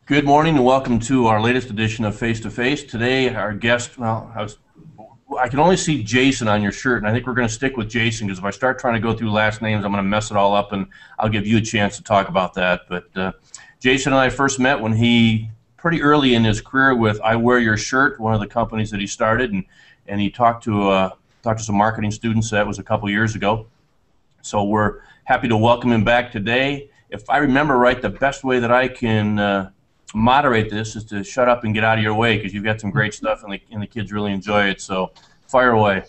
Good morning and welcome to our latest edition of Face-to-Face. Today, our guest, I can only see Jason on your shirt, and I think we're going to stick with Jason because if I start trying to go through last names, I'm going to mess it all up, and I'll give you a chance to talk about that. But Jason and I first met when he, pretty early in his career with I Wear Your Shirt, one of the companies that he started, and he talked to some marketing students. That was a couple years ago. So we're happy to welcome him back today. If I remember right, the best way that I can moderate this is to shut up and get out of your way because you've got some great stuff and the kids really enjoy it. So fire away.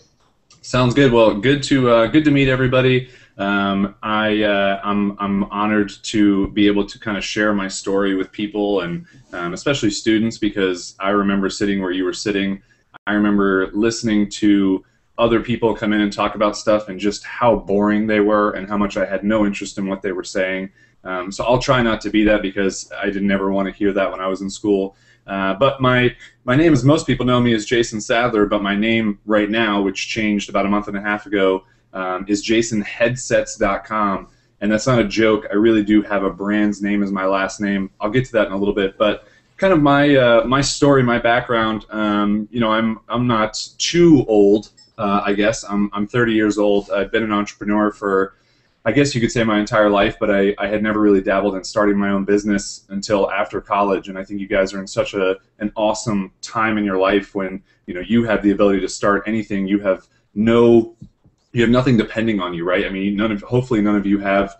Sounds good. Well, good to meet everybody. I'm honored to be able to kind of share my story with people and especially students, because I remember sitting where you were sitting. I remember listening to other people come in and talk about stuff and just how boring they were and how much I had no interest in what they were saying. So I'll try not to be that because I didn't ever want to hear that when I was in school. But my name, as most people know me, is Jason Sadler, but my name right now, which changed about a month and a half ago, is Jason HeadsetsDotCom. And that's not a joke. I really do have a brand's name as my last name. I'll get to that in a little bit. But kind of my story, my background, you know, I'm not too old, I guess. I'm 30 years old. I've been an entrepreneur for, I guess you could say, my entire life, but I had never really dabbled in starting my own business until after college. And I think you guys are in such an awesome time in your life when you have the ability to start anything. You have nothing depending on you, right? I mean, hopefully none of you have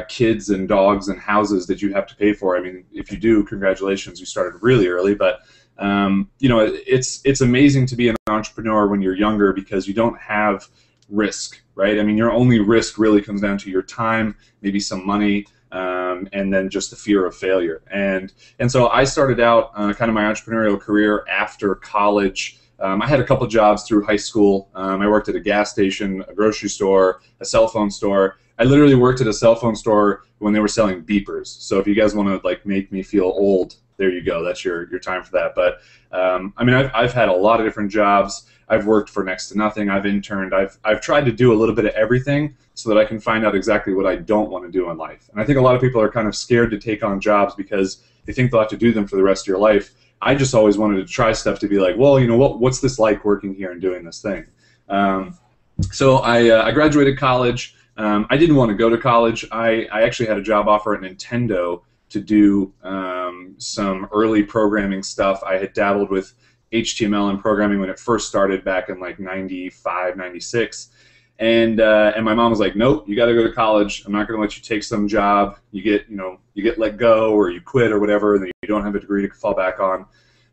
kids and dogs and houses that you have to pay for. I mean, if you do, congratulations, you started really early. But it's amazing to be an entrepreneur when you're younger because you don't have risk, right? I mean, your only risk really comes down to your time, maybe some money, and then just the fear of failure. And so I started out kind of my entrepreneurial career after college. I had a couple jobs through high school. I worked at a gas station, a grocery store, a cell phone store. I literally worked at a cell phone store when they were selling beepers. So if you guys want to make me feel old, there you go. That's your time for that. But I mean, I've had a lot of different jobs. I've worked for next to nothing. I've interned. I've tried to do a little bit of everything so that I can find out exactly what I don't want to do in life. And I think a lot of people are kind of scared to take on jobs because they think they'll have to do them for the rest of your life. I just always wanted to try stuff to be like, well, you know, what's this like working here and doing this thing? So I graduated college. I didn't want to go to college. I actually had a job offer at Nintendo to do some early programming stuff. I had dabbled with HTML and programming when it first started back in like 95, 96. And my mom was like, nope, you got to go to college. I'm not going to let you take some job. You get let go or you quit or whatever, and then you don't have a degree to fall back on.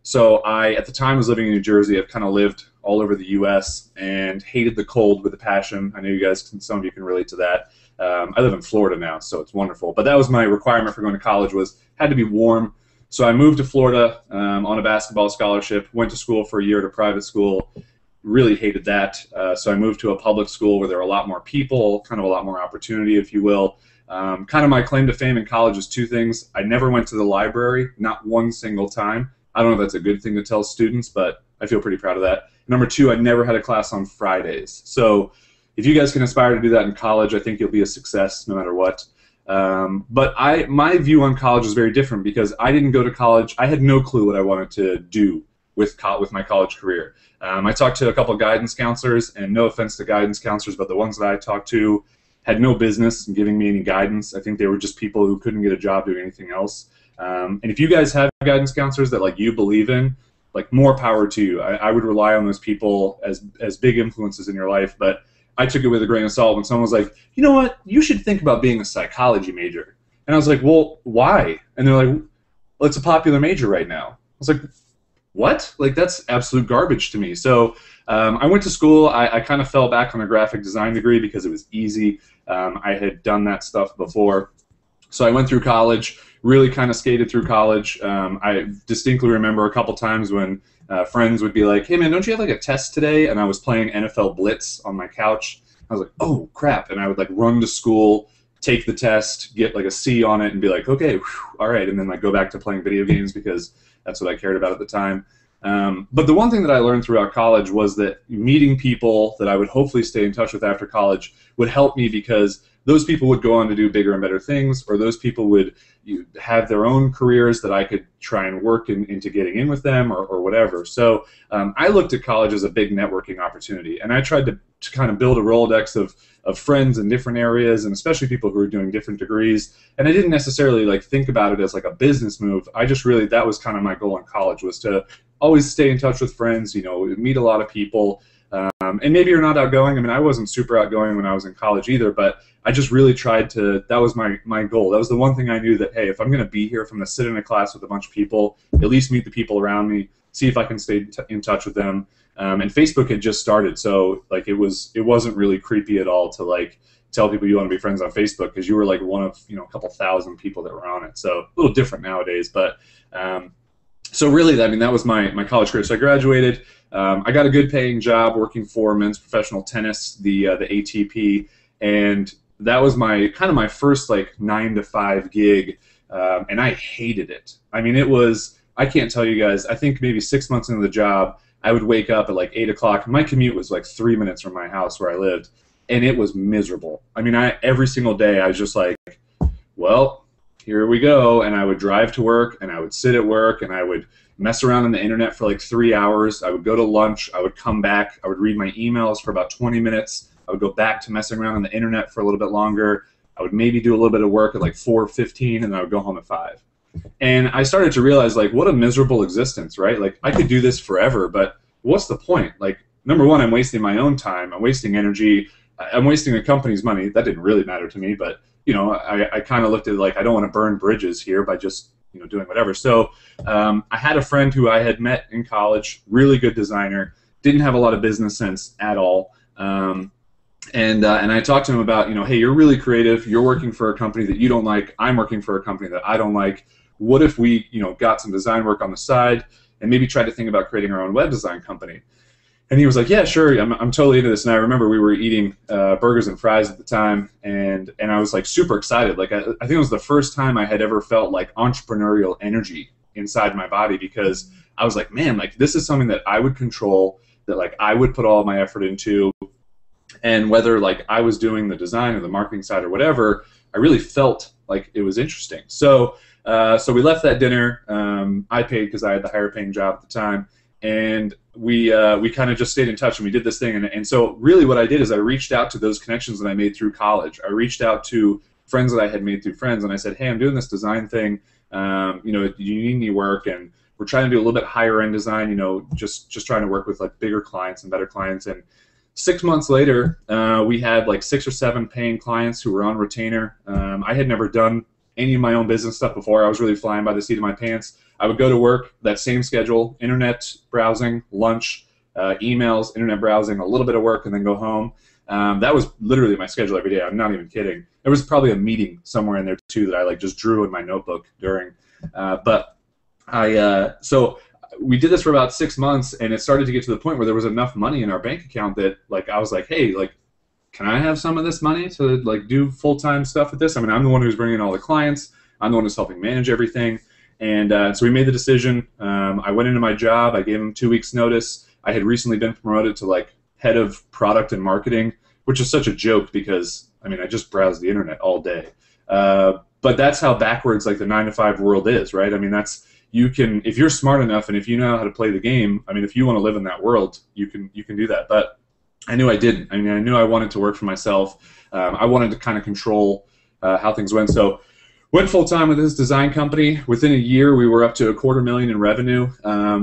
So I, at the time, was living in New Jersey. I've kind of lived all over the U.S. and hated the cold with a passion. I know you guys, some of you can relate to that. I live in Florida now, so it's wonderful. But that was my requirement for going to college, was had to be warm. So I moved to Florida on a basketball scholarship, went to school for a year at a private school, really hated that. So I moved to a public school where there were a lot more people, kind of a lot more opportunity, if you will. Kind of my claim to fame in college is two things. I never went to the library, not one single time. I don't know if that's a good thing to tell students, but I feel pretty proud of that. Number two, I never had a class on Fridays. So if you guys can aspire to do that in college, I think you'll be a success no matter what. But my view on college is very different because I didn't go to college. I had no clue what I wanted to do with my college career. I talked to a couple of guidance counselors, and no offense to guidance counselors, but the ones that I talked to had no business giving me any guidance. I think they were just people who couldn't get a job doing anything else. And if you guys have guidance counselors that you believe in, more power to you. I would rely on those people as big influences in your life, but I took it with a grain of salt when someone was like, you know what, you should think about being a psychology major. And I was like, well, why? And they're like, well, it's a popular major right now. I was like, what? That's absolute garbage to me. So I went to school. I kind of fell back on a graphic design degree because it was easy. I had done that stuff before. So I went through college, really kind of skated through college. I distinctly remember a couple times when friends would be like, hey man, don't you have a test today? And I was playing NFL Blitz on my couch. I was like, oh crap. And I would run to school, take the test, get a C on it, and be like, okay, whew, all right. And then go back to playing video games because that's what I cared about at the time. But the one thing that I learned throughout college was that meeting people that I would hopefully stay in touch with after college would help me, because those people would go on to do bigger and better things, or those people would have their own careers that I could try and work into getting in with them, or whatever. So I looked at college as a big networking opportunity, and I tried to kind of build a Rolodex of friends in different areas, and especially people who are doing different degrees. And I didn't necessarily like think about it as like a business move. I just really, that was kind of my goal in college, was to always stay in touch with friends, you know, meet a lot of people. And maybe you're not outgoing. I mean, I wasn't super outgoing when I was in college either, but I just really tried to, that was my goal. That was the one thing I knew, that, hey, if I'm going to be here, if I'm going to sit in a class with a bunch of people, at least meet the people around me, see if I can stay in touch with them. And Facebook had just started, so like it wasn't really creepy at all to like tell people you want to be friends on Facebook, because you were like one of, you know, a couple thousand people that were on it. So a little different nowadays, but so really, I mean, that was my college career. So I graduated. I got a good paying job working for men's professional tennis, the ATP, and that was my first like 9-to-5 gig, and I hated it. I mean, it was, I can't tell you guys, I think maybe 6 months into the job, I would wake up at like 8 o'clock. My commute was like 3 minutes from my house where I lived, and it was miserable. I mean, every single day I was just like, well, here we go. And I would drive to work, and I would sit at work, and I would mess around on the internet for like 3 hours. I would go to lunch. I would come back. I would read my emails for about 20 minutes. I would go back to messing around on the internet for a little bit longer. I would maybe do a little bit of work at like 4:15, and then I would go home at 5. And I started to realize, like, what a miserable existence, right? Like, I could do this forever, but what's the point? Like, number one, I'm wasting my own time. I'm wasting energy. I'm wasting the company's money. That didn't really matter to me, but, you know, I kind of looked at it like, I don't want to burn bridges here by just, you know, doing whatever. So I had a friend who I had met in college, really good designer, didn't have a lot of business sense at all. And I talked to him about, you know, hey, you're really creative. You're working for a company that you don't like. I'm working for a company that I don't like. What if we, you know, got some design work on the side and maybe tried to think about creating our own web design company? And he was like, yeah, sure, I'm totally into this. And I remember we were eating burgers and fries at the time, and I was like super excited. Like I think it was the first time I had ever felt like entrepreneurial energy inside my body, because I was like, man, like this is something that I would control, that like I would put all of my effort into. And whether like I was doing the design or the marketing side or whatever, I really felt like it was interesting. So so we left that dinner. I paid because I had the higher paying job at the time, and we kind of just stayed in touch, and we did this thing. And so really what I did is I reached out to those connections that I made through college. I reached out to friends that I had made through friends, and I said, hey, I'm doing this design thing. You know, do you need any work? And we're trying to do a little bit higher end design, you know, just trying to work with like bigger clients and better clients. And 6 months later, we had like 6 or 7 paying clients who were on retainer. I had never done any of my own business stuff before. I was really flying by the seat of my pants. I would go to work, that same schedule, internet browsing, lunch, emails, internet browsing, a little bit of work, and then go home. That was literally my schedule every day. I'm not even kidding. There was probably a meeting somewhere in there too that I like just drew in my notebook during. So we did this for about 6 months, and it started to get to the point where there was enough money in our bank account that like I was like, hey, like, can I have some of this money to like do full-time stuff with this? I mean, I'm the one who's bringing in all the clients. I'm the one who's helping manage everything. And so we made the decision. I went into my job. I gave him 2 weeks notice. I had recently been promoted to like head of product and marketing, which is such a joke because, I mean, I just browse the internet all day. But that's how backwards like the 9-to-5 world is, right? I mean, that's, you can, if you're smart enough and if you know how to play the game, I mean, if you want to live in that world, you can do that. But I knew I didn't. I mean, I knew I wanted to work for myself. I wanted to kind of control how things went. So went full-time with this design company. Within a year, we were up to $250,000 in revenue,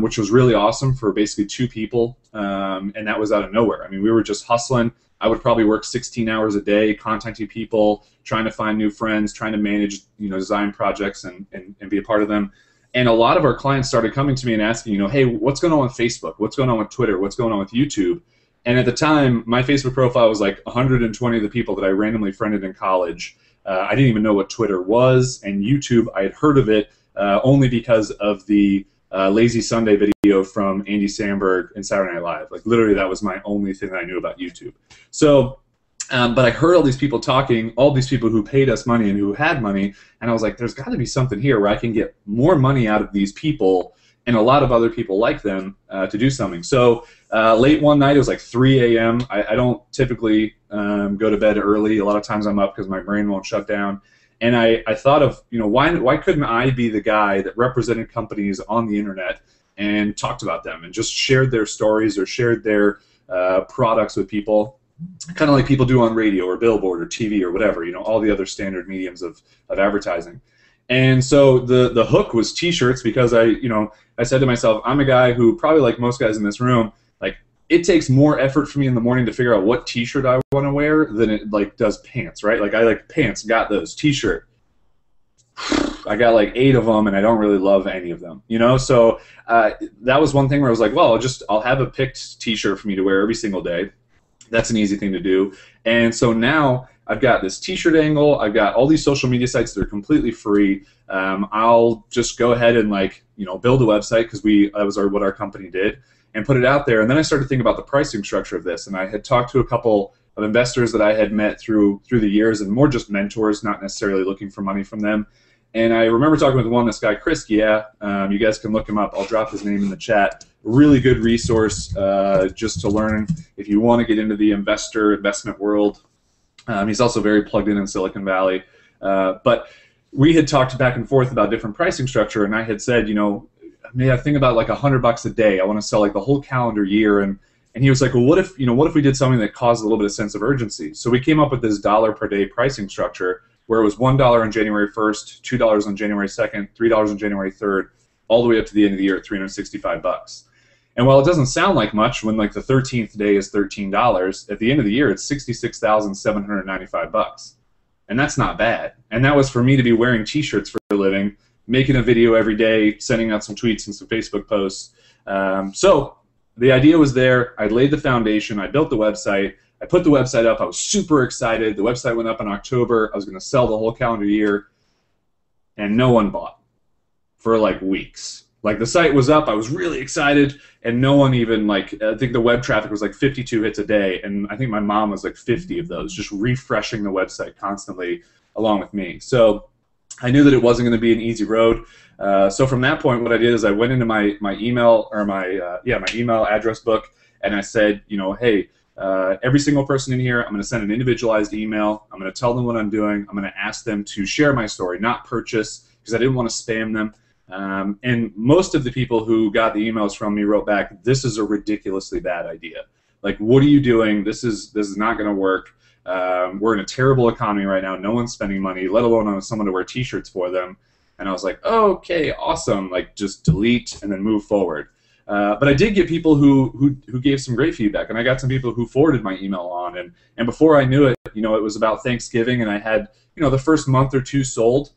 which was really awesome for basically 2 people, and that was out of nowhere. I mean, we were just hustling. I would probably work 16 hours a day, contacting people, trying to find new friends, trying to manage, you know, design projects and be a part of them. And a lot of our clients started coming to me and asking, you know, hey, what's going on with Facebook? What's going on with Twitter? What's going on with YouTube? And at the time, my Facebook profile was like 120 of the people that I randomly friended in college. I didn't even know what Twitter was, and YouTube, I had heard of it only because of the Lazy Sunday video from Andy Samberg in Saturday Night Live. Like literally, that was my only thing that I knew about YouTube. So, but I heard all these people talking, all these people who paid us money and who had money, and I was like, there's got to be something here where I can get more money out of these people and a lot of other people like them to do something. So late one night, it was like 3 a.m. I don't typically go to bed early. A lot of times I'm up because my brain won't shut down. And I thought of, why couldn't I be the guy that represented companies on the internet and talked about them and just shared their stories or shared their products with people, kind of like people do on radio or billboard or TV or whatever, all the other standard mediums of advertising. And so the hook was T-shirts, because I said to myself, I'm a guy who, probably like most guys in this room, like, it takes more effort for me in the morning to figure out what T-shirt I want to wear than it like does pants, right? Like, I like pants, got those. T-shirt, I got like 8 of them, and I don't really love any of them, So that was one thing where I was like, well, I'll have a picked T-shirt for me to wear every single day. That's an easy thing to do. And so now I've got this T-shirt angle. I've got all these social media sites that are completely free. I'll just go ahead and build a website, because that was what our company did, and put it out there. And then I started thinking about the pricing structure of this. And I had talked to a couple of investors that I had met through the years, and more just mentors, not necessarily looking for money from them. And I remember talking with this guy, Chris. You guys can look him up. I'll drop his name in the chat. Really good resource just to learn if you want to get into the investment world. He's also very plugged in Silicon Valley. But we had talked back and forth about different pricing structure, and I had said, I think about like $100 a day. I want to sell like the whole calendar year. And he was like, well, what if we did something that caused a little bit of sense of urgency? So we came up with this $ per day pricing structure, where it was $1 on January 1st, $2 on January 2nd, $3 on January 3rd, all the way up to the end of the year at $365. And while it doesn't sound like much when like the 13th day is $13, at the end of the year it's $66,795. And that's not bad. And that was for me to be wearing T-shirts for a living, making a video every day, sending out some tweets and some Facebook posts. So the idea was there. I laid the foundation. I built the website. I put the website up. I was super excited. The website went up in October. I was going to sell the whole calendar year, and no one bought for like weeks. Like, the site was up, I was really excited, and no one even, I think the web traffic was like 52 hits a day, and I think my mom was like 50 of those, just refreshing the website constantly along with me. So I knew that it wasn't going to be an easy road. So from that point, what I did is I went into my email, or my email address book, and I said, hey, every single person in here, I'm going to send an individualized email. I'm going to tell them what I'm doing. I'm going to ask them to share my story, not purchase, because I didn't want to spam them. And most of the people who got the emails from me wrote back, this is a ridiculously bad idea. Like, what are you doing? This is not going to work. We're in a terrible economy right now. No one's spending money, let alone on someone to wear T-shirts for them. And I was like, okay, awesome. Like, just delete and then move forward. But I did get people who gave some great feedback, and I got some people who forwarded my email on. And before I knew it, it was about Thanksgiving, and I had, the first month or two sold.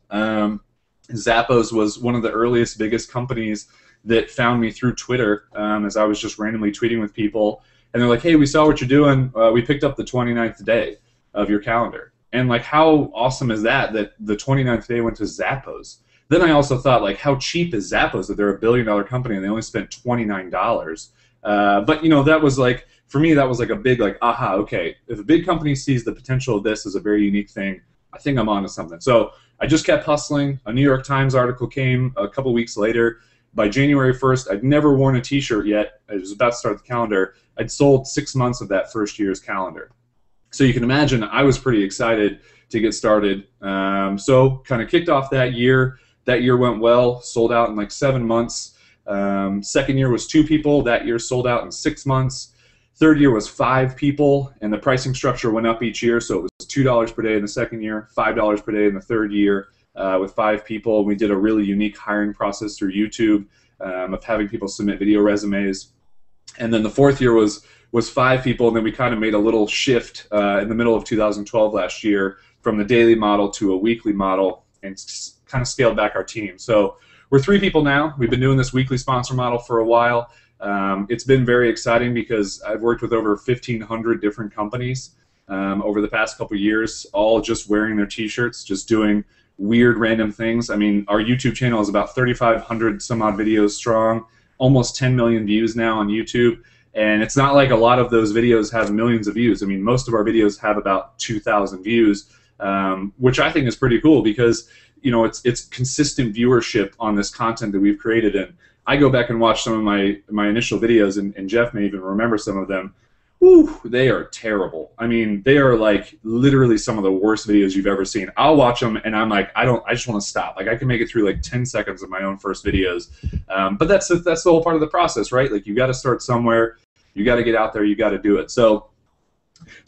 Zappos was one of the earliest, biggest companies that found me through Twitter, as I was just randomly tweeting with people. And they're like, hey, we saw what you're doing. We picked up the 29th day of your calendar. And, like, how awesome is that the 29th day went to Zappos? Then I also thought, like, how cheap is Zappos that they're a billion-dollar company and they only spent $29? But, that was, like, for me, that was, like, a big, like, aha, okay. If a big company sees the potential of this as a very unique thing, I think I'm onto something. So I just kept hustling. A New York Times article came a couple weeks later. By January 1st, I'd never worn a T-shirt yet. I was about to start the calendar. I'd sold 6 months of that first year's calendar. So you can imagine I was pretty excited to get started. So kind of kicked off that year. That year went well, sold out in like 7 months. Second year was 2 people. That year sold out in 6 months. Third year was 5 people, and the pricing structure went up each year. So it was $2 per day in the second year, $5 per day in the third year with 5 people. We did a really unique hiring process through YouTube of having people submit video resumes. And then the fourth year was 5 people, and then we kind of made a little shift in the middle of 2012 last year from the daily model to a weekly model, and kind of scaled back our team. So we're 3 people now. We've been doing this weekly sponsor model for a while. It's been very exciting because I've worked with over 1,500 different companies over the past couple of years, all just wearing their T-shirts, just doing weird random things. I mean, our YouTube channel is about 3,500 some odd videos strong, almost 10 million views now on YouTube. And it's not like a lot of those videos have millions of views. I mean, most of our videos have about 2,000 views, which I think is pretty cool because, it's consistent viewership on this content that we've created. And I go back and watch some of my initial videos, and Jeff may even remember some of them. Whew, they are terrible. I mean, they are like literally some of the worst videos you've ever seen. I'll watch them and I'm like, I just want to stop. Like I can make it through like 10 seconds of my own first videos. But that's the whole part of the process, right? Like you got to start somewhere. You got to get out there. You got to do it. So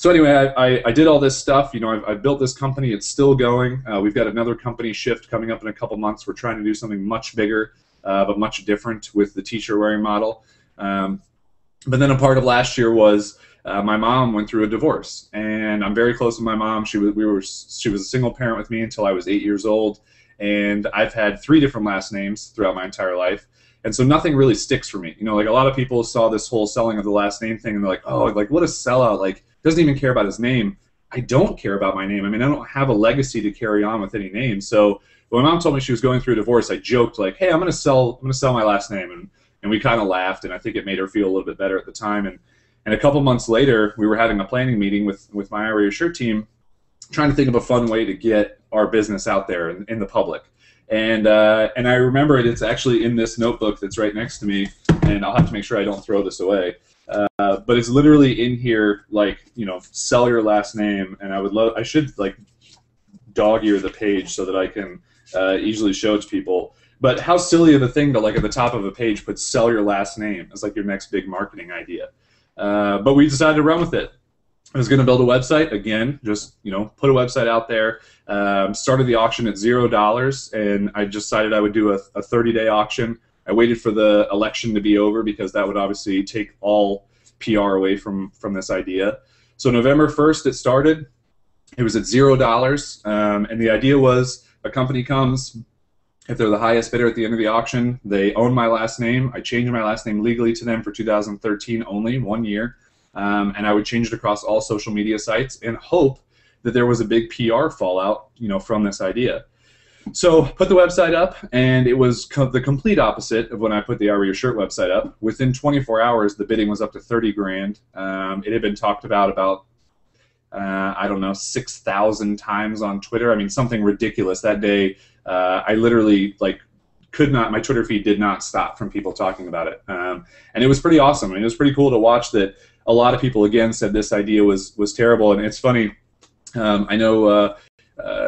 anyway, I did all this stuff. You know, I've built this company. It's still going. We've got another company shift coming up in a couple months. We're trying to do something much bigger, but much different with the t-shirt wearing model. But then a part of last year was my mom went through a divorce, and I'm very close with my mom. She was a single parent with me until I was 8 years old, and I've had 3 different last names throughout my entire life, and so nothing really sticks for me. You know, like a lot of people saw this whole selling of the last name thing, and they're like, oh, like what a sellout! Like doesn't even care about his name. I don't care about my name. I mean, I don't have a legacy to carry on with any name. So when my mom told me she was going through a divorce, I joked like, hey, I'm gonna sell my last name, and we kind of laughed, and I think it made her feel a little bit better at the time. And a couple months later, we were having a planning meeting with my I Wear Your Shirt team, trying to think of a fun way to get our business out there in the public. And I remember it's actually in this notebook that's right next to me, and I'll have to make sure I don't throw this away. But it's literally in here, like, you know, sell your last name, and I should like dog ear the page so that I can easily show it to people. But how silly of a thing to, like, at the top of a page put sell your last name as like your next big marketing idea. But we decided to run with it. I was going to build a website, again, just, you know, put a website out there. Started the auction at $0, and I decided I would do a 30-day auction. I waited for the election to be over because that would obviously take all PR away from this idea. So November 1st it started. It was at $0, and the idea was a company comes. If they're the highest bidder at the end of the auction, they own my last name. I changed my last name legally to them for 2013 only, 1 year. And I would change it across all social media sites and hope that there was a big PR fallout, you know, from this idea. So put the website up, and it was the complete opposite of when I put the I Wear Your Shirt website up. Within 24 hours, the bidding was up to 30 grand. It had been talked about I don't know, 6,000 times on Twitter. I mean, something ridiculous. That day, I literally, like, could not, my Twitter feed did not stop from people talking about it. And it was pretty awesome. I mean, it was pretty cool to watch that a lot of people, again, said this idea was terrible. And it's funny, I know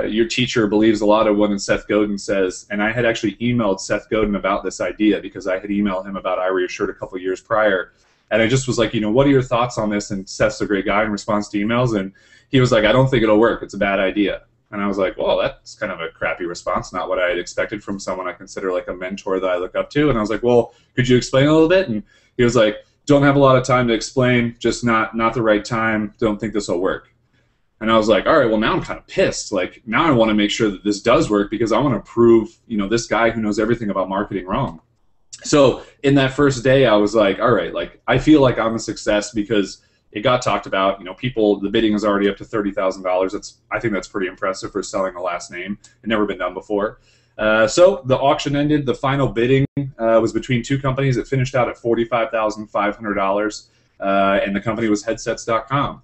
your teacher believes a lot of what Seth Godin says, and I had actually emailed Seth Godin about this idea because I had emailed him about I Wear Your Shirt a couple years prior. And I just was like, you know, what are your thoughts on this? And Seth's a great guy in response to emails, and he was like, I don't think it'll work. It's a bad idea. And I was like, well, that's kind of a crappy response, not what I had expected from someone I consider like a mentor that I look up to. And I was like, well, could you explain a little bit? And he was like, don't have a lot of time to explain, just not the right time, don't think this will work. And I was like, all right, well, now I'm kind of pissed. Like, now I want to make sure that this does work because I want to prove, you know, this guy who knows everything about marketing wrong. So in that first day, I was like, all right, like, I feel like I'm a success because it got talked about. You know, people, the bidding is already up to $30,000. I think that's pretty impressive for selling a last name. It never been done before. So the auction ended. The final bidding was between 2 companies. It finished out at $45,500, and the company was HeadsetsDotCom.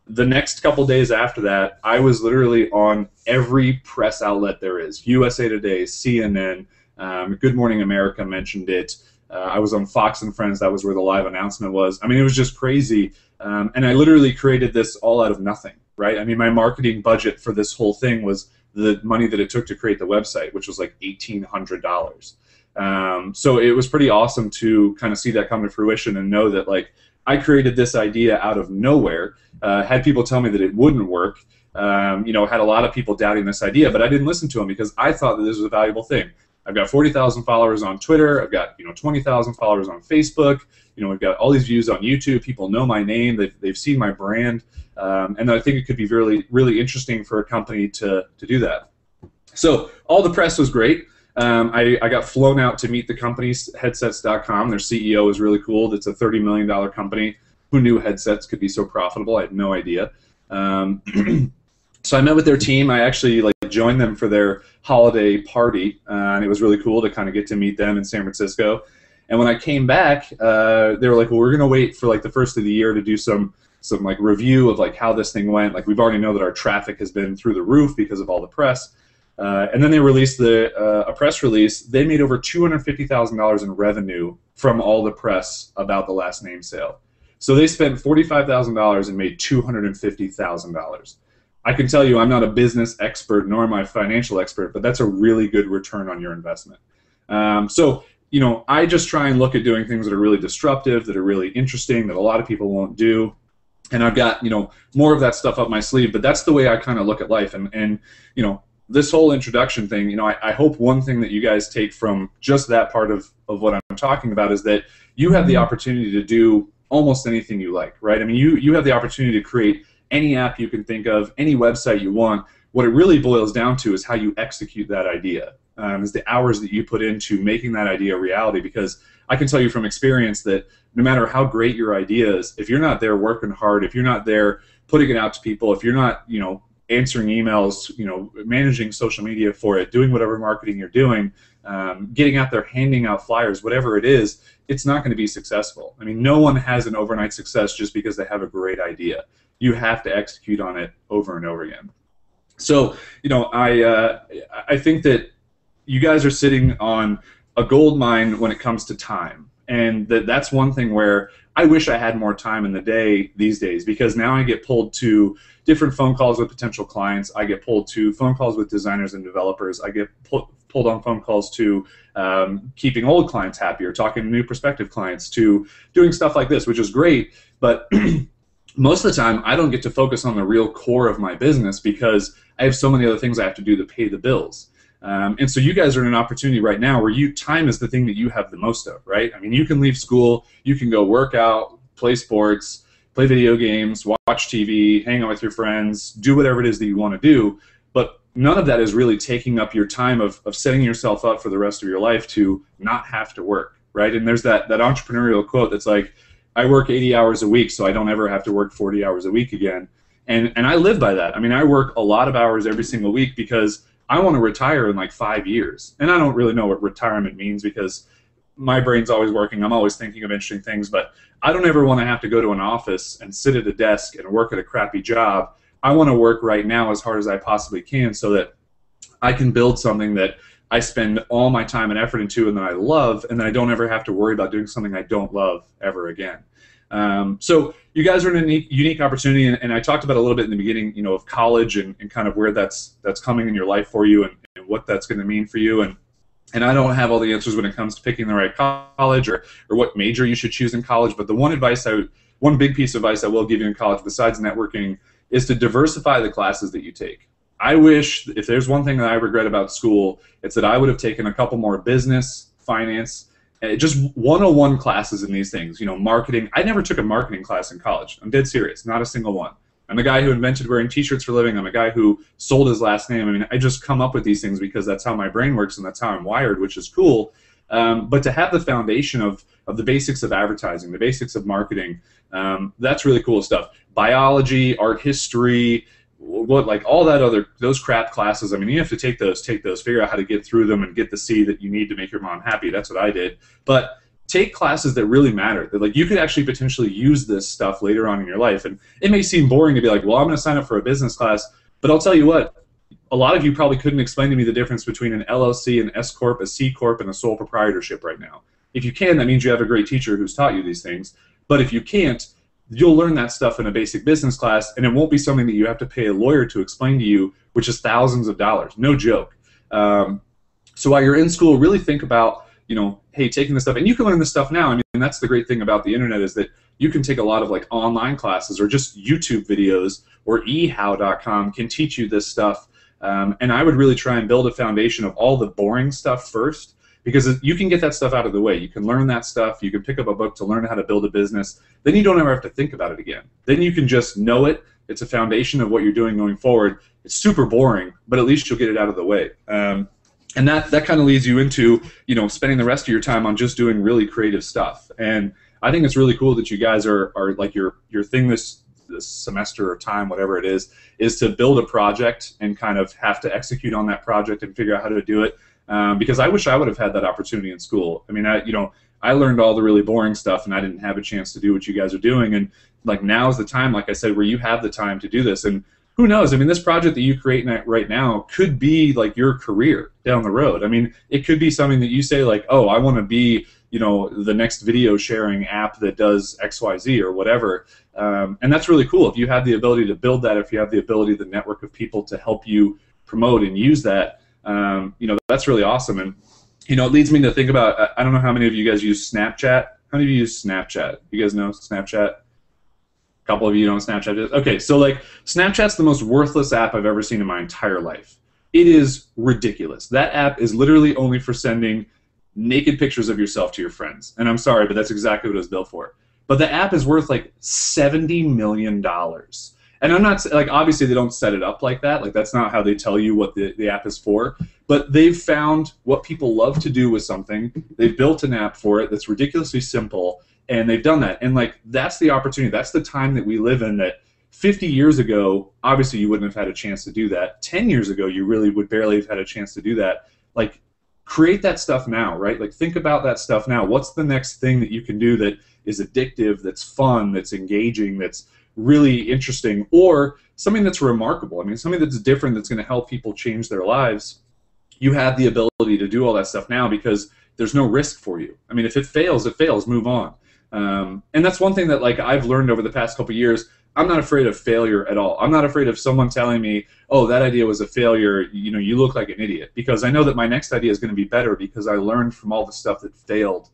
The next couple days after that, I was literally on every press outlet there is. USA Today, CNN, Good Morning America mentioned it. I was on Fox and Friends. That was where the live announcement was. I mean, it was just crazy. And I literally created this all out of nothing, right? I mean, my marketing budget for this whole thing was the money that it took to create the website, which was like $1,800. So it was pretty awesome to kind of see that come to fruition and know that, like, I created this idea out of nowhere, had people tell me that it wouldn't work, you know, had a lot of people doubting this idea, but I didn't listen to them because I thought that this was a valuable thing. I've got 40,000 followers on Twitter. I've got, you know, 20,000 followers on Facebook. You know, we've got all these views on YouTube. People know my name. They've seen my brand. And I think it could be really, really interesting for a company to do that. So all the press was great. I got flown out to meet the company, HeadsetsDotCom. Their CEO is really cool. It's a $30 million company. Who knew headsets could be so profitable? I had no idea. So I met with their team. I actually joined them for their holiday party, and it was really cool to kind of get to meet them in San Francisco. And when I came back, they were like, well, we're going to wait for the first of the year to do some review of how this thing went. We already know that our traffic has been through the roof because of all the press. And then they released a press release. They made over $250,000 in revenue from all the press about the last name sale. So they spent $45,000 and made $250,000. I can tell you I'm not a business expert nor am I a financial expert, but that's a really good return on your investment. So, you know, I just try and look at doing things that are really disruptive, that are really interesting, that a lot of people won't do. And I've got, you know, more of that stuff up my sleeve, but that's the way I kind of look at life. And you know, this whole introduction thing, you know, I hope one thing that you guys take from just that part of what I'm talking about is that you have the opportunity to do almost anything you like, right? I mean, you have the opportunity to create any app you can think of, any website you want. What it really boils down to is how you execute that idea, is the hours that you put into making that idea a reality. Because I can tell you from experience that no matter how great your idea is, if you're not there working hard, if you're not there putting it out to people, if you're not, you know, answering emails, you know, managing social media for it, doing whatever marketing you're doing, getting out there, handing out flyers, whatever it is, it's not going to be successful. I mean, no one has an overnight success just because they have a great idea. You have to execute on it over and over again. So, you know, I think that you guys are sitting on a gold mine when it comes to time. And that's one thing where I wish I had more time in the day these days, because now I get pulled to different phone calls with potential clients. I get pulled to phone calls with designers and developers. I get pulled on phone calls to keeping old clients happy, or talking to new prospective clients, to doing stuff like this, which is great. But most of the time, I don't get to focus on the real core of my business because I have so many other things I have to do to pay the bills. And so you guys are in an opportunity right now where time is the thing that you have the most of, right? I mean, you can leave school, you can go work out, play sports, play video games, watch TV, hang out with your friends, do whatever it is that you want to do, but none of that is really taking up your time of setting yourself up for the rest of your life to not have to work, right? And there's that entrepreneurial quote that's like, I work 80 hours a week so I don't ever have to work 40 hours a week again. And I live by that. I mean, I work a lot of hours every single week because I want to retire in like 5 years. And I don't really know what retirement means because my brain's always working. I'm always thinking of interesting things, but I don't ever want to have to go to an office and sit at a desk and work at a crappy job. I want to work right now as hard as I possibly can so that I can build something that I spend all my time and effort into and that I love, and that I don't ever have to worry about doing something I don't love ever again. So you guys are in a unique opportunity, and I talked about a little bit in the beginning, you know, of college and kind of where that's coming in your life for you, and what that's going to mean for you. And I don't have all the answers when it comes to picking the right college or what major you should choose in college. But the one big piece of advice I will give you in college, besides networking, is to diversify the classes that you take. I wish, if there's one thing that I regret about school, it's that I would have taken a couple more business, finance, just 101 classes in these things. You know, marketing. I never took a marketing class in college. I'm dead serious. Not a single one. I'm a guy who invented wearing T-shirts for a living. I'm a guy who sold his last name. I mean, I just come up with these things because that's how my brain works and that's how I'm wired, which is cool. But to have the foundation of the basics of advertising, the basics of marketing, that's really cool stuff. Biology, art history, like all that those crap classes. I mean, you have to take those, figure out how to get through them and get the C that you need to make your mom happy. That's what I did. But take classes that really matter. That, like, you could actually potentially use this stuff later on in your life. And it may seem boring to be like, well, I'm going to sign up for a business class, but I'll tell you what, a lot of you probably couldn't explain to me the difference between an LLC, an S Corp, a C Corp, and a sole proprietorship right now. If you can, that means you have a great teacher who's taught you these things. But if you can't, you'll learn that stuff in a basic business class, and it won't be something that you have to pay a lawyer to explain to you, which is thousands of dollars. No joke. So while you're in school, really think about, you know, hey, taking this stuff, and you can learn this stuff now. I mean, that's the great thing about the internet, is that you can take a lot of like online classes or just YouTube videos, or ehow.com can teach you this stuff. And I would really try and build a foundation of all the boring stuff first, because you can get that stuff out of the way. You can learn that stuff. You can pick up a book to learn how to build a business. Then you don't ever have to think about it again. Then you can just know it. It's a foundation of what you're doing going forward. It's super boring, but at least you'll get it out of the way. And that kind of leads you into, you know, spending the rest of your time on just doing really creative stuff. And I think it's really cool that you guys are like your thing this semester or time, whatever it is to build a project and kind of have to execute on that project and figure out how to do it. Because I wish I would have had that opportunity in school. I mean, I learned all the really boring stuff, and I didn't have a chance to do what you guys are doing. And like, now is the time, like I said, where you have the time to do this. And who knows? I mean, this project that you create right now could be like your career down the road. I mean, it could be something that you say like, oh, I want to be, you know, the next video sharing app that does XYZ or whatever. And that's really cool. If you have the ability to build that, if you have the ability, the network of people to help you promote and use that, you know, that's really awesome. And, you know, it leads me to think about, I don't know how many of you guys use Snapchat. How many of you use Snapchat? You guys know Snapchat? A couple of you don't Snapchat. Okay, so like Snapchat's the most worthless app I've ever seen in my entire life. It is ridiculous. That app is literally only for sending naked pictures of yourself to your friends. And I'm sorry, but that's exactly what it was built for. But the app is worth like $70 million. And I'm not, like, obviously they don't set it up like that. Like, that's not how they tell you what the app is for. But they've found what people love to do with something. They've built an app for it that's ridiculously simple. And they've done that. And, like, that's the opportunity. That's the time that we live in that 50 years ago, obviously you wouldn't have had a chance to do that. 10 years ago, you really would barely have had a chance to do that. Like, create that stuff now, right? Like, think about that stuff now. What's the next thing that you can do that is addictive, that's fun, that's engaging, that's really interesting, or something that's remarkable? I mean, something that's different, that's going to help people change their lives. You have the ability to do all that stuff now because there's no risk for you. I mean, if it fails, move on. And that's one thing that, like, I've learned over the past couple of years. I'm not afraid of failure at all. I'm not afraid of someone telling me, oh, that idea was a failure, you know, you look like an idiot, because I know that my next idea is going to be better because I learned from all the stuff that failed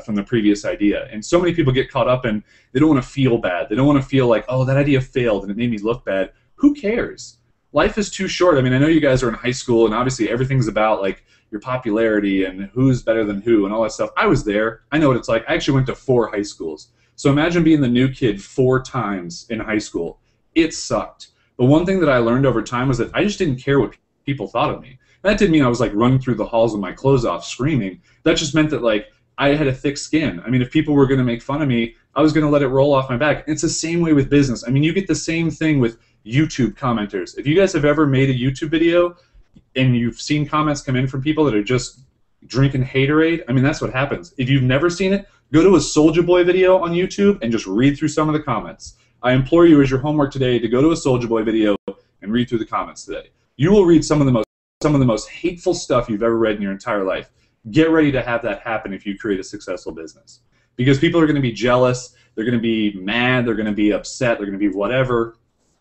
from the previous idea. And so many people get caught up in, they don't want to feel bad. They don't want to feel like, oh, that idea failed and it made me look bad. Who cares? Life is too short. I mean, I know you guys are in high school, and obviously everything's about, like, your popularity and who's better than who and all that stuff. I was there. I know what it's like. I actually went to 4 high schools. So imagine being the new kid 4 times in high school. It sucked. But one thing that I learned over time was that I just didn't care what people thought of me. That didn't mean I was, like, running through the halls with my clothes off screaming. That just meant that, like, I had a thick skin. I mean, if people were going to make fun of me, I was going to let it roll off my back. It's the same way with business. I mean, you get the same thing with YouTube commenters. If you guys have ever made a YouTube video and you've seen comments come in from people that are just drinking haterade, I mean, that's what happens. If you've never seen it, go to a Soulja Boy video on YouTube and just read through some of the comments. I implore you as your homework today to go to a Soulja Boy video and read through the comments today. You will read some of the most hateful stuff you've ever read in your entire life. Get ready to have that happen if you create a successful business. Because people are going to be jealous, they're going to be mad, they're going to be upset, they're going to be whatever,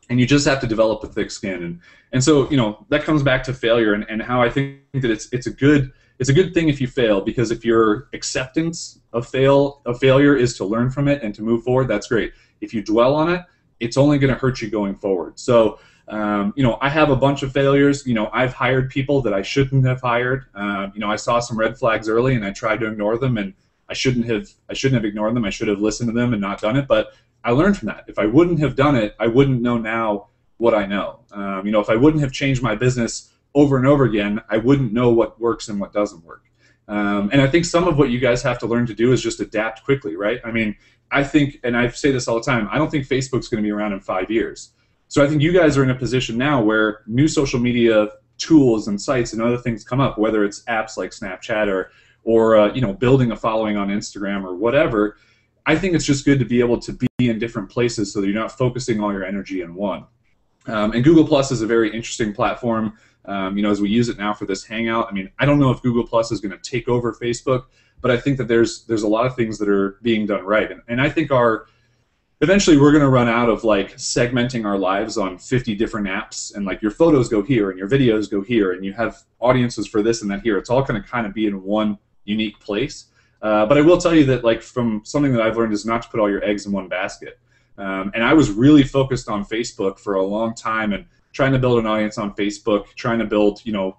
and you just have to develop a thick skin. And so, you know, that comes back to failure and how I think that it's a good thing if you fail, because if your acceptance of failure is to learn from it and to move forward, that's great. If you dwell on it, it's only going to hurt you going forward. So, you know, I have a bunch of failures. You know, I've hired people that I shouldn't have hired. You know, I saw some red flags early and I tried to ignore them, and I shouldn't have ignored them. I should have listened to them and not done it. But I learned from that. If I wouldn't have done it, I wouldn't know now what I know. You know, if I wouldn't have changed my business over and over again, I wouldn't know what works and what doesn't work. And I think some of what you guys have to learn to do is just adapt quickly, right? I mean, I think, and I say this all the time, I don't think Facebook's going to be around in 5 years. So I think you guys are in a position now where new social media tools and sites and other things come up, whether it's apps like Snapchat or you know, building a following on Instagram or whatever. I think it's just good to be able to be in different places so that you're not focusing all your energy in one. And Google Plus is a very interesting platform. You know, as we use it now for this Hangout, I mean, I don't know if Google Plus is going to take over Facebook, but I think that there's a lot of things that are being done right. And I think eventually we're going to run out of, like, segmenting our lives on 50 different apps, and, like, your photos go here and your videos go here and you have audiences for this and that here. It's all going to kind of be in one unique place. But I will tell you that, like, from something that I've learned is not to put all your eggs in one basket. And I was really focused on Facebook for a long time and trying to build an audience on Facebook, trying to build, you know,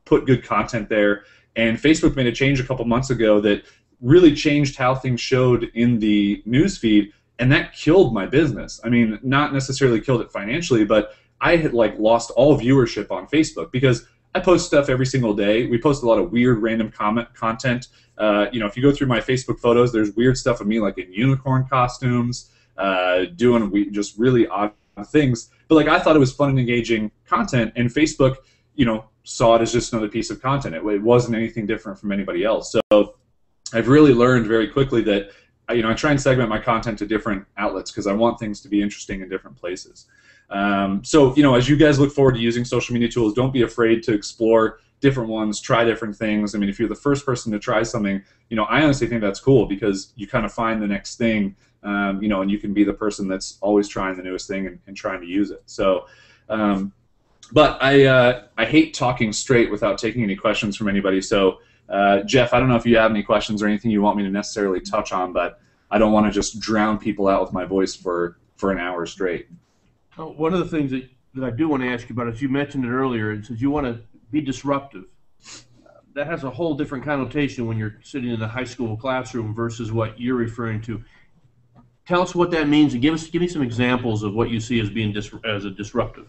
put good content there. And Facebook made a change a couple months ago that really changed how things showed in the news feed, and that killed my business. I mean, not necessarily killed it financially, but I had, like, lost all viewership on Facebook because I post stuff every single day. We post a lot of weird random content. You know, if you go through my Facebook photos, there's weird stuff of me, like, in unicorn costumes, doing just really odd things. But, like, I thought it was fun and engaging content, and Facebook, you know, saw it as just another piece of content. It wasn't anything different from anybody else. So I've really learned very quickly that, you know, I try and segment my content to different outlets because I want things to be interesting in different places. So, as you guys look forward to using social media tools, don't be afraid to explore different ones, try different things. I mean, if you're the first person to try something, I honestly think that's cool because you kind of find the next thing, and you can be the person that's always trying the newest thing and trying to use it. So, but I hate talking straight without taking any questions from anybody. So, Jeff, I don't know if you have any questions or anything you want me to necessarily touch on, but I don't want to just drown people out with my voice for an hour straight. One of the things that I do want to ask you about is you mentioned it earlier. It says you want to be disruptive. That has a whole different connotation when you're sitting in a high school classroom versus what you're referring to. Tell us what that means and give me some examples of what you see as being as a disruptive.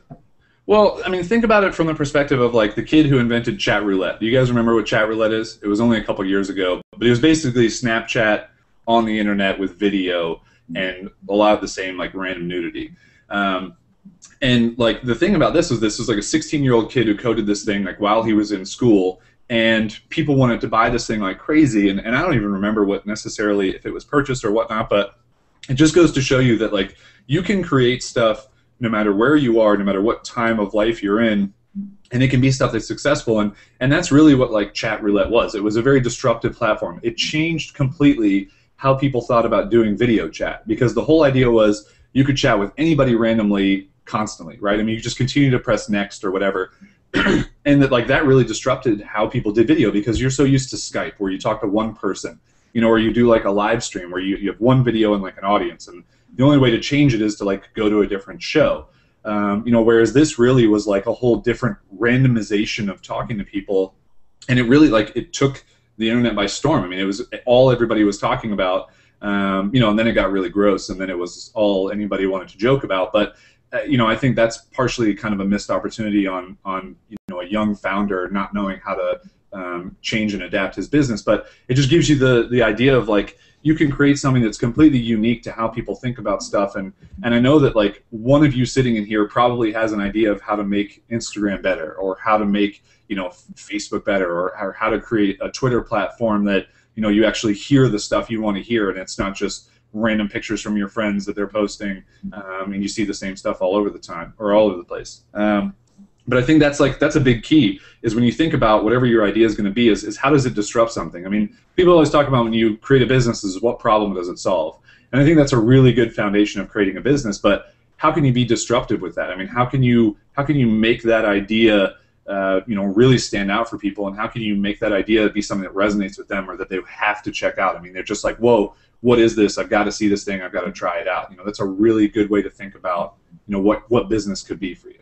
Well, I mean, think about it from the perspective of like the kid who invented chat roulette. Do you guys remember what chat roulette is? It was only a couple years ago, but it was basically Snapchat on the internet with video and a lot of the same like random nudity. And like the thing about this was like a 16-year-old kid who coded this thing like while he was in school, and people wanted to buy this thing like crazy. And I don't even remember what necessarily if it was purchased or whatnot, but it just goes to show you that like you can create stuff no matter where you are, no matter what time of life you're in, and it can be stuff that's successful. And that's really what like chat roulette was. It was a very disruptive platform. It changed completely how people thought about doing video chat, because the whole idea was you could chat with anybody randomly constantly, right? I mean, you just continue to press next or whatever. And that really disrupted how people did video, because you're so used to Skype where you talk to one person, or you do like a live stream where you have one video and like an audience, and the only way to change it is to like go to a different show. Whereas this really was like a whole different randomization of talking to people, and it really it took the internet by storm. I mean, it was all everybody was talking about, and then it got really gross, and then it was all anybody wanted to joke about. But I think that's partially kind of a missed opportunity on a young founder not knowing how to change and adapt his business. But it just gives you the idea of like you can create something that's completely unique to how people think about stuff. And I know that like one of you sitting in here probably has an idea of how to make Instagram better, or how to make Facebook better, or how to create a Twitter platform that you actually hear the stuff you want to hear, and it's not just random pictures from your friends that they're posting, and you see the same stuff all over the time or all over the place. But I think that's a big key, is when you think about whatever your idea is going to be, is how does it disrupt something? I mean, people always talk about when you create a business is what problem does it solve? And I think that's a really good foundation of creating a business, but how can you be disruptive with that? I mean, how can you make that idea really stand out for people, and how can you make that idea be something that resonates with them or that they have to check out? I mean, they're just like, whoa, what is this? I've got to see this thing. I've got to try it out. That's a really good way to think about what business could be for you.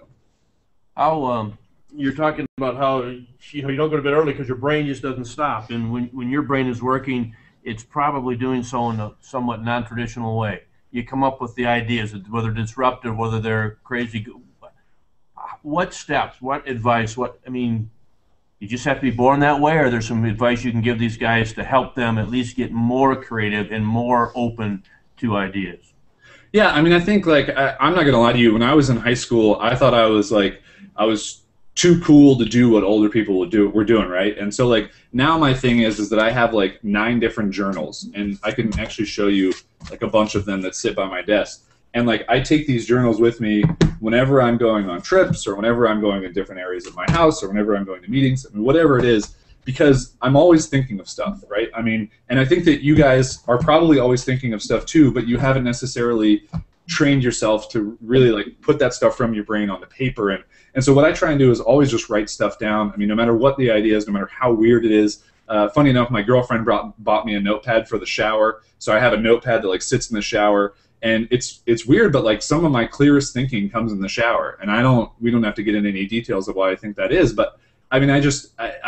You're talking about how you don't go to bed early because your brain just doesn't stop, and when your brain is working, it's probably doing so in a somewhat non-traditional way. You come up with the ideas, whether disruptive, whether they're crazy. What steps? What advice? You just have to be born that way, or there's some advice you can give these guys to help them at least get more creative and more open to ideas? Yeah, I mean, I think I'm not gonna lie to you. When I was in high school, I thought I was too cool to do what older people were doing, right? And so now my thing is that I have 9 different journals, and I can actually show you a bunch of them that sit by my desk. And I take these journals with me whenever I'm going on trips, or whenever I'm going in different areas of my house, or whenever I'm going to meetings, I mean, whatever it is, because I'm always thinking of stuff, right? I mean, and I think that you guys are probably always thinking of stuff too, but you haven't necessarily trained yourself to really put that stuff from your brain onto paper. And so what I try and do is always just write stuff down. I mean, no matter what the idea is, no matter how weird it is. Funny enough, my girlfriend bought me a notepad for the shower, so I have a notepad that sits in the shower. And it's weird, but some of my clearest thinking comes in the shower, and we don't have to get into any details of why I think that is, but I mean, I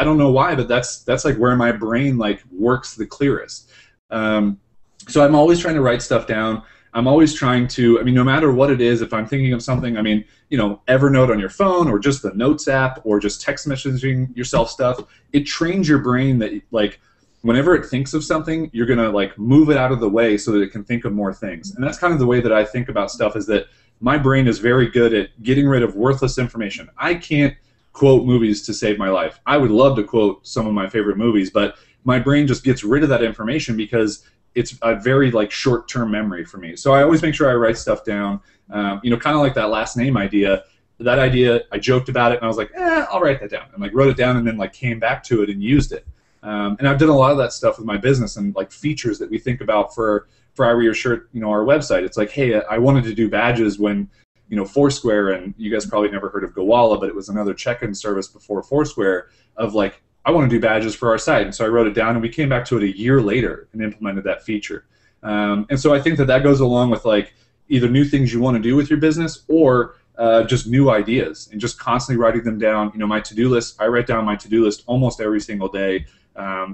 don't know why, but that's where my brain works the clearest. So I'm always trying to write stuff down. I'm always trying to, I mean, no matter what it is, if I'm thinking of something, I mean, Evernote on your phone, or just the Notes app, or just text messaging yourself stuff, it trains your brain that whenever it thinks of something, you're going to move it out of the way so that it can think of more things. And that's kind of the way that I think about stuff, is that my brain is very good at getting rid of worthless information. I can't quote movies to save my life. I would love to quote some of my favorite movies, but my brain just gets rid of that information because it's a very like short-term memory for me. So I always make sure I write stuff down. You know, kind of like that last name idea. That idea, I joked about it, and I was like, I'll write that down. And like wrote it down, and then like came back to it and used it. And I've done a lot of that stuff with my business and like features that we think about for I Wear Your Shirt, you know, our website. It's like, hey, I wanted to do badges when, you know, Foursquare, and you guys probably never heard of Gowalla, but it was another check-in service before Foursquare, of like, I want to do badges for our site. And so I wrote it down, and we came back to it a year later and implemented that feature. And so I think that goes along with like either new things you want to do with your business, or just new ideas, and just constantly writing them down. You know, my to-do list, I write down my to-do list almost every single day,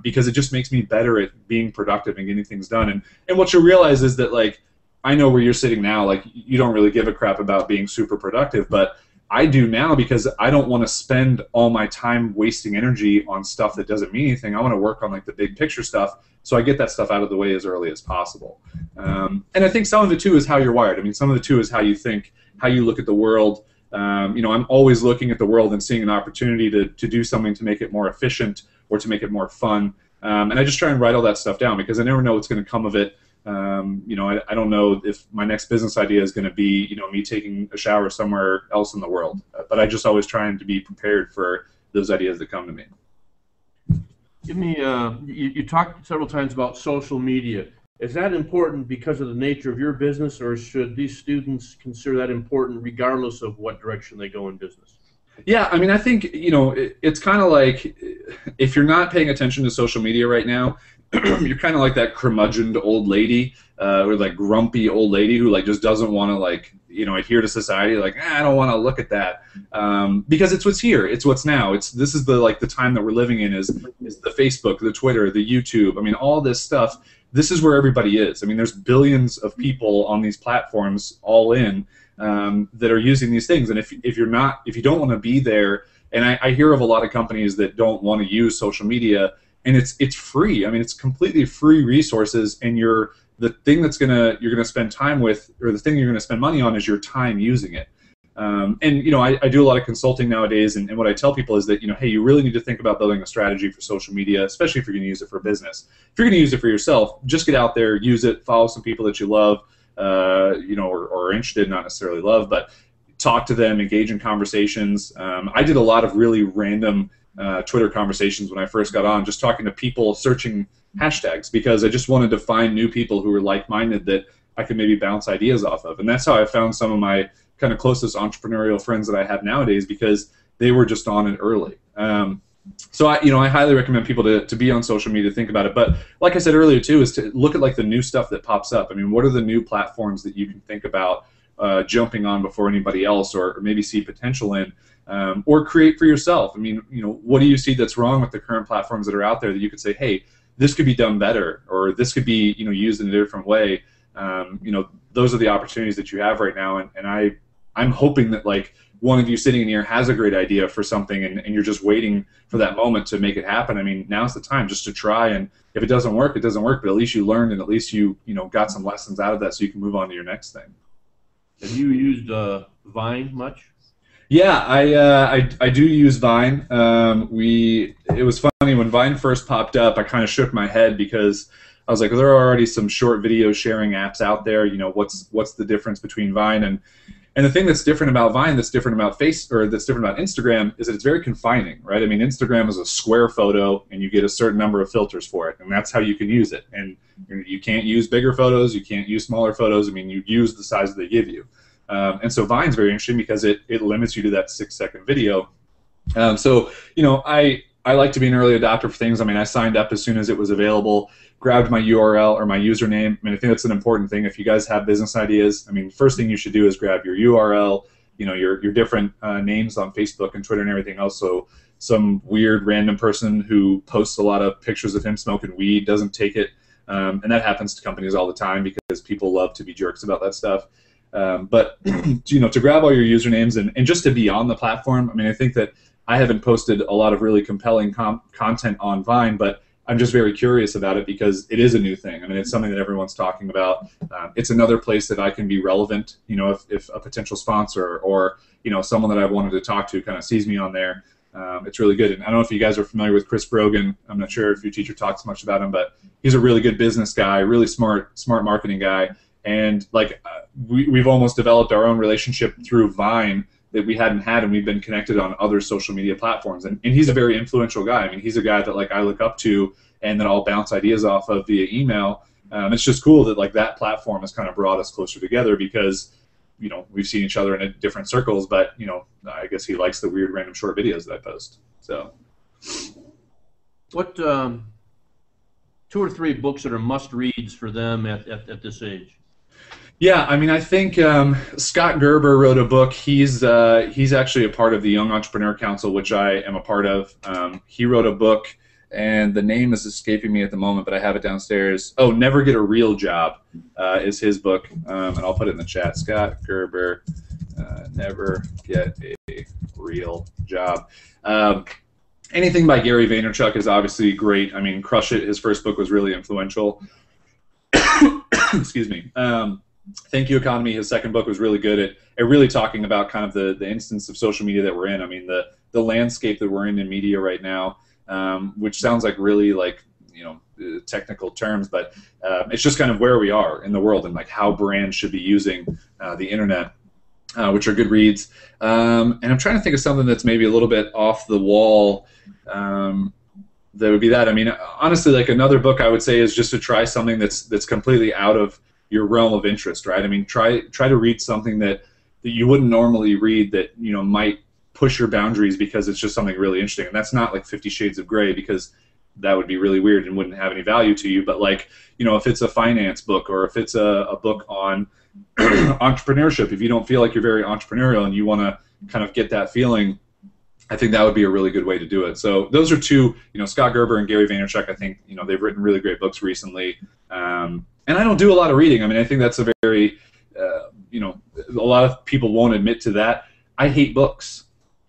because it just makes me better at being productive and getting things done. And what you'll realize is that, like, I know where you're sitting now, like, you don't really give a crap about being super productive, but I do now, because I don't want to spend all my time wasting energy on stuff that doesn't mean anything. I want to work on like the big picture stuff, so I get that stuff out of the way as early as possible. And I think some of it too is how you're wired. I mean, some of it too is how you think, how you look at the world. You know, I'm always looking at the world and seeing an opportunity to do something to make it more efficient or to make it more fun. And I just try and write all that stuff down, because I never know what's going to come of it. You know, I don't know if my next business idea is going to be, you know, me taking a shower somewhere else in the world. But I just always trying to be prepared for those ideas that come to me. Give me, you talked several times about social media. Is that important because of the nature of your business, or should these students consider that important regardless of what direction they go in business? Yeah, I mean, I think, you know, it's kind of like, if you're not paying attention to social media right now, you're kind of like that curmudgeoned old lady, or like grumpy old lady who like just doesn't want to, like, you know, adhere to society. Like, I don't want to look at that, because it's what's here, it's what's now. This is the, like, the time that we're living in, is the Facebook, the Twitter, the YouTube. I mean, all this stuff. This is where everybody is. I mean, there's billions of people on these platforms, all in, that are using these things. And if you don't want to be there, and I hear of a lot of companies that don't want to use social media, and it's free. I mean, it's completely free resources, and the thing you're gonna spend time with, or the thing you're gonna spend money on, is your time using it. And you know, I do a lot of consulting nowadays, and what I tell people is that, you know, hey, you really need to think about building a strategy for social media, especially if you're going to use it for business. If you're going to use it for yourself, just get out there, use it, follow some people that you love, you know, or are interested, not necessarily love, but talk to them, engage in conversations. I did a lot of really random Twitter conversations when I first got on, just talking to people, searching hashtags, because I just wanted to find new people who were like-minded that I could maybe bounce ideas off of. And that's how I found some of my kind of closest entrepreneurial friends that I have nowadays, because they were just on it early. So I highly recommend people to be on social media, think about it. But like I said earlier too, is to look at like the new stuff that pops up. I mean, what are the new platforms that you can think about jumping on before anybody else, or maybe see potential in, or create for yourself? I mean, you know, what do you see that's wrong with the current platforms that are out there that you could say, hey, this could be done better, or this could be, you know, used in a different way? You know, those are the opportunities that you have right now, and I'm hoping that, like, one of you sitting in here has a great idea for something, and you're just waiting for that moment to make it happen. I mean, now's the time just to try, and if it doesn't work, it doesn't work, but at least you learned, and at least you got some lessons out of that, so you can move on to your next thing. Have you used Vine much? Yeah, I do use Vine. It was funny when Vine first popped up. I kind of shook my head, because I was like, well, there are already some short video sharing apps out there. You know, what's the difference between Vine and the thing that's different about Vine, that's different about that's different about Instagram, is that it's very confining, right? I mean, Instagram is a square photo, and you get a certain number of filters for it, and that's how you can use it. And you can't use bigger photos, you can't use smaller photos. I mean, you use the size that they give you. And so Vine's very interesting, because it limits you to that 6-second video. So, you know, I like to be an early adopter for things. I mean, I signed up as soon as it was available, grabbed my URL or my username. I mean, I think that's an important thing. If you guys have business ideas, I mean, first thing you should do is grab your URL, you know, your different names on Facebook and Twitter and everything else. So some weird random person who posts a lot of pictures of him smoking weed doesn't take it. And that happens to companies all the time, because people love to be jerks about that stuff. But you know, to grab all your usernames and just to be on the platform. I mean, I think that I haven't posted a lot of really compelling content on Vine, but I'm just very curious about it, because it is a new thing. I mean, it's something that everyone's talking about. It's another place that I can be relevant. You know, if a potential sponsor or, you know, someone that I've wanted to talk to kind of sees me on there, It's really good. And I don't know if you guys are familiar with Chris Brogan. I'm not sure if your teacher talks much about him, but he's a really good business guy, really smart marketing guy. And like we've almost developed our own relationship through Vine that we hadn't had, and we've been connected on other social media platforms. And he's a very influential guy. I mean, he's a guy that like I look up to and that I'll bounce ideas off of via email. It's just cool that like that platform has kind of brought us closer together because, you know, we've seen each other in different circles, but, you know, I guess he likes the weird random short videos that I post. So what 2 or 3 books that are must-reads for them at this age? Yeah, I mean, I think Scott Gerber wrote a book. He's actually a part of the Young Entrepreneur Council, which I am a part of. He wrote a book, and the name is escaping me at the moment, but I have it downstairs. Oh, Never Get a Real Job is his book, and I'll put it in the chat. Scott Gerber, Never Get a Real Job. Anything by Gary Vaynerchuk is obviously great. I mean, Crush It, his first book was really influential. Excuse me. Thank You Economy, his second book, was really good at really talking about kind of the instance of social media that we're in. I mean, the landscape that we're in media right now, which sounds like really like, you know, technical terms, but it's just kind of where we are in the world and like how brands should be using the internet, which are good reads. And I'm trying to think of something that's maybe a little bit off the wall. That would be that. I mean, honestly, like another book I would say is just to try something that's completely out of your realm of interest, right? I mean, try to read something that you wouldn't normally read that, you know, might push your boundaries because it's just something really interesting. And that's not like 50 Shades of Grey, because that would be really weird and wouldn't have any value to you. But like, you know, if it's a finance book or if it's a book on entrepreneurship, if you don't feel like you're very entrepreneurial and you want to kind of get that feeling, I think that would be a really good way to do it. So those are two, you know, Scott Gerber and Gary Vaynerchuk. I think, you know, they've written really great books recently. And I don't do a lot of reading. I mean, I think that's a very, you know, a lot of people won't admit to that. I hate books.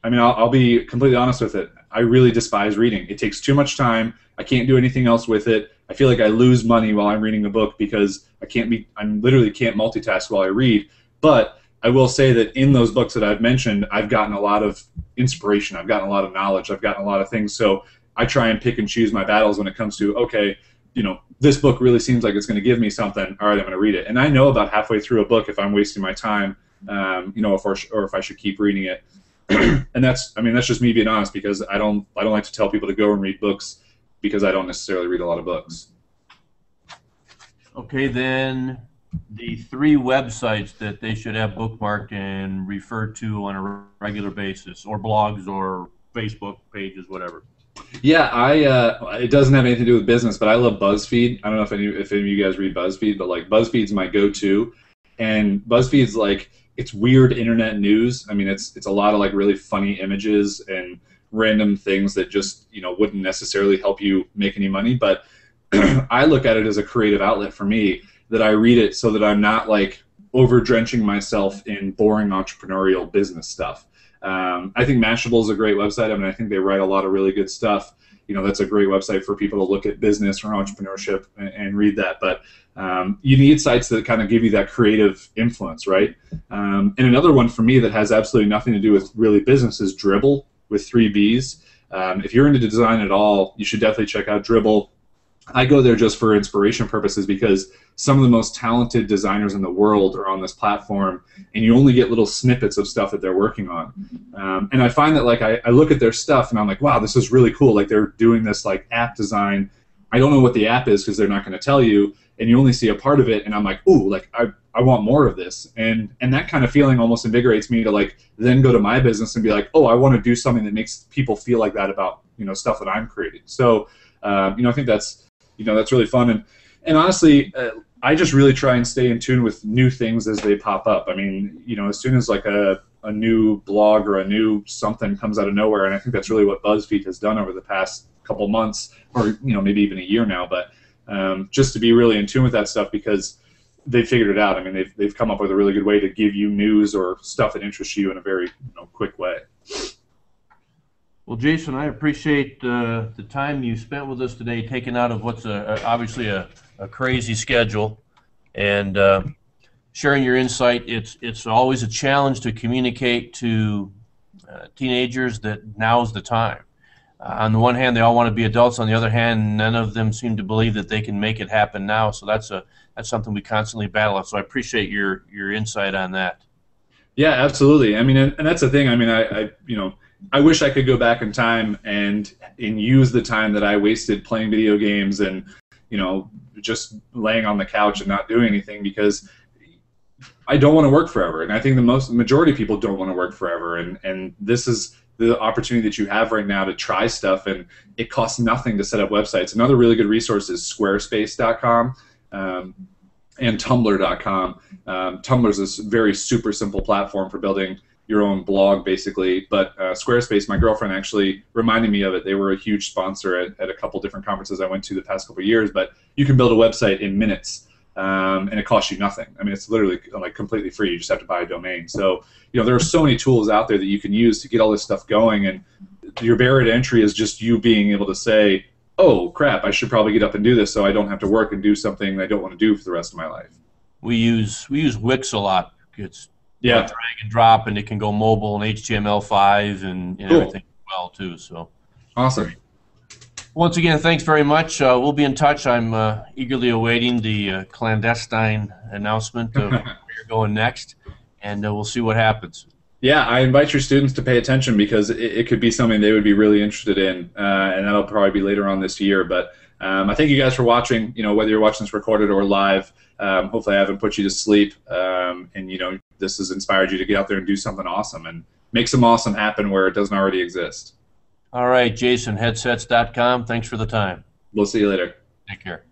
I mean, I'll be completely honest with it. I really despise reading. It takes too much time. I can't do anything else with it. I feel like I lose money while I'm reading a book because I literally can't multitask while I read. But I will say that in those books that I've mentioned, I've gotten a lot of inspiration. I've gotten a lot of knowledge. I've gotten a lot of things. So I try and pick and choose my battles when it comes to, okay, you know, this book really seems like it's going to give me something. All right, I'm going to read it. And I know about halfway through a book if I'm wasting my time, you know, if I should keep reading it. And that's just me being honest, because I don't like to tell people to go and read books because I don't necessarily read a lot of books. Okay, then the 3 websites that they should have bookmarked and referred to on a regular basis, or blogs or Facebook pages, whatever. Yeah, it doesn't have anything to do with business, but I love BuzzFeed. I don't know if any of you guys read BuzzFeed, but like BuzzFeed's my go-to, and BuzzFeed's like, it's weird internet news. I mean, it's a lot of like really funny images and random things that just, you know, wouldn't necessarily help you make any money, but I look at it as a creative outlet for me, that I read it so that I'm not like over drenching myself in boring entrepreneurial business stuff. I think Mashable is a great website. I mean, I think they write a lot of really good stuff. You know, that's a great website for people to look at business or entrepreneurship and read that. But you need sites that kind of give you that creative influence, right? And another one for me that has absolutely nothing to do with really business is Dribbble, with 3 B's. If you're into design at all, you should definitely check out Dribbble. I go there just for inspiration purposes because some of the most talented designers in the world are on this platform, and you only get little snippets of stuff that they're working on. And I find that like I look at their stuff and I'm like, wow, this is really cool. Like they're doing this like app design. I don't know what the app is because they're not going to tell you, and you only see a part of it. And I'm like, ooh, like I want more of this. And that kind of feeling almost invigorates me to like then go to my business and be like, oh, I want to do something that makes people feel like that about, you know, stuff that I'm creating. So you know, I think that's, you know, that's really fun. And honestly, I just really try and stay in tune with new things as they pop up. I mean, you know, as soon as like a new blog or a new something comes out of nowhere, and I think that's really what BuzzFeed has done over the past couple months, or, you know, maybe even a year now, but just to be really in tune with that stuff because they figured it out. I mean, they've come up with a really good way to give you news or stuff that interests you in a very, you know, quick way. Well, Jason, I appreciate the time you spent with us today, taking out of what's obviously a crazy schedule, and sharing your insight. It's always a challenge to communicate to teenagers that now's the time. On the one hand, they all want to be adults. On the other hand, none of them seem to believe that they can make it happen now. So that's something we constantly battle. So I appreciate your insight on that. Yeah, absolutely. I mean, and that's the thing. I mean, I wish I could go back in time and use the time that I wasted playing video games and, just laying on the couch and not doing anything, because I don't want to work forever. And I think the majority of people don't want to work forever. And this is the opportunity that you have right now to try stuff, and it costs nothing to set up websites. Another really good resource is Squarespace.com. And Tumblr.com. Tumblr is this very super simple platform for building your own blog, basically. But Squarespace, my girlfriend actually reminded me of it. They were a huge sponsor at a couple different conferences I went to the past couple of years. But you can build a website in minutes, and it costs you nothing. I mean, it's literally like completely free. You just have to buy a domain. So there are so many tools out there that you can use to get all this stuff going. And your barrier to entry is just you being able to say, oh crap, I should probably get up and do this so I don't have to work and do something I don't want to do for the rest of my life. We use Wix a lot. It's drag and drop, and it can go mobile and HTML5 and cool. Everything as well too. So awesome. Once again, thanks very much. We'll be in touch. I'm eagerly awaiting the clandestine announcement of where you're going next, and we'll see what happens. Yeah, I invite your students to pay attention, because it could be something they would be really interested in, and that'll probably be later on this year. But I thank you guys for watching. Whether you're watching this recorded or live, hopefully I haven't put you to sleep, and this has inspired you to get out there and do something awesome and make some awesome happen where it doesn't already exist. All right, Jason, HeadsetsDotCom. Thanks for the time. We'll see you later. Take care.